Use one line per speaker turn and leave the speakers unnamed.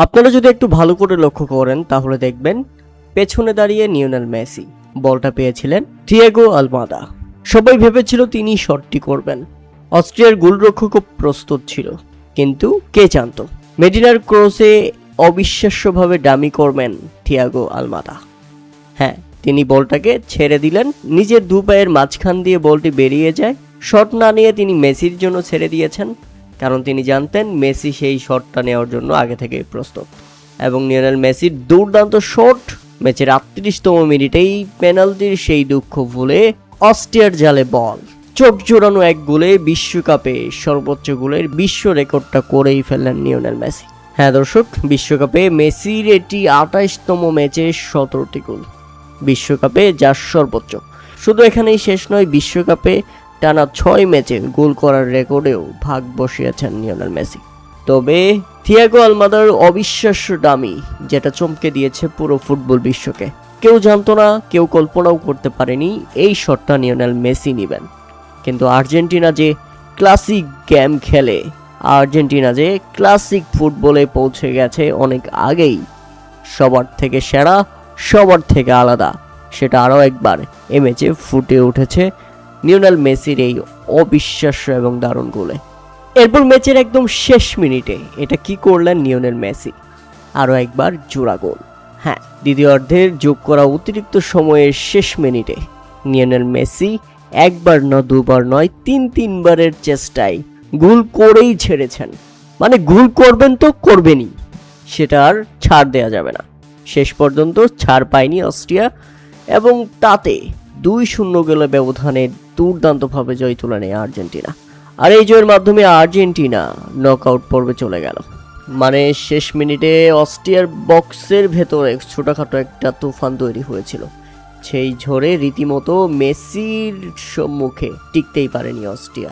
আপনারা যদি একটু ভালো করে লক্ষ্য করেন তাহলে দেখবেন পেছনে দাঁড়িয়ে লিওনেল মেসি বলটা পেয়েছিলেন থিয়াগো আলমাদা। সবাই ভেবেছিল তিনি শটটি করবেন। অস্ট্রিয়ার গোলরক্ষকও প্রস্তুত ছিল, কিন্তু কে জানতো মেডিনার ক্রসে অবিশ্বাস্যভাবে ডামি করবেন থিয়াগো আলমাদা। হ্যাঁ, তিনি বলটাকে ছেড়ে দিলেন, নিজের দু পায়ের মাঝখান দিয়ে বলটি বেরিয়ে যায়। শট না নিয়ে তিনি মেসির জন্য ছেড়ে দিয়েছেন, কারণ তিনি জানতেন মেসি সেই শটটা নেওয়ার জন্য আগে থেকেই প্রস্তুত। এবং লিওনেল মেসির দুর্দান্ত শট ম্যাচের 38তম মিনিটেই পেনাল্টির সেই দুঃখ ভুলে অস্ট্রিয়ার জালে বল, চোখ জোড়ানো এক গোলে বিশ্বকাপে সর্বোচ্চ গোলের বিশ্ব রেকর্ডটা করেই ফেললেন লিওনেল মেসি। হ্যাঁ দর্শক, বিশ্বকাপে মেসির এটি 28তম ম্যাচে 17টি গোল, বিশ্বকাপে যা সর্বোচ্চ। শুধু এখানেই শেষ নয়, বিশ্বকাপে টানা 6 ম্যাচে গোল করার রেকর্ডেও ভাগ বসিয়েছেন লিওনেল মেসি। তবে থিয়াগো আলমাদার অবিশ্বাস্য ডামি, যেটা চমকে দিয়েছে পুরো ফুটবল বিশ্বকে। কেউ জানতো না, কেউ কল্পনাও করতে পারেনি এই শটটা লিওনেল মেসি নেবেন। কিন্তু আর্জেন্টিনা যে ক্লাসিক গেম খেলে, আর্জেন্টিনা যে ক্লাসিক ফুটবলে পৌঁছে গেছে অনেক আগেই, সবার থেকে সেরা, সবার থেকে আলাদা, সেটা আরও একবার এ ম্যাচে ফুটে উঠেছে লিওনেল মেসির এই অবিশ্বাস্য এবং দারুণ গোলে। এরপর ম্যাচের একদম শেষ মিনিটে এটা কি করলেন লিওনেল মেসি, আরও একবার জোড়া গোল। হ্যাঁ, দ্বিতীয় অর্ধের যোগ করা অতিরিক্ত সময়ের শেষ মিনিটে লিওনেল মেসি একবার না দুবার নয়, তিনবারের চেষ্টায় গোল করেই ছেড়েছেন। মানে গোল করবেন তো করবেনই, সেটা আর ছাড় দেওয়া যাবে না। শেষ পর্যন্ত ছাড় পায়নি অস্ট্রিয়া এবং তাতে 2-0 গোলে ব্যবধানে দুর্দান্তভাবে জয় তুলে নেয় আর্জেন্টিনা। আর এই জয়ের মাধ্যমে আর্জেন্টিনা নকআউট পর্বে চলে গেল। মানে শেষ মিনিটে অস্ট্রিয়ার বক্সের ভেতরে ছোটখাটো একটা তুফান তৈরি হয়েছিল, সেই ঝড়ে রীতিমতো মেসির সম্মুখে টিকতেই পারেনি অস্ট্রিয়া।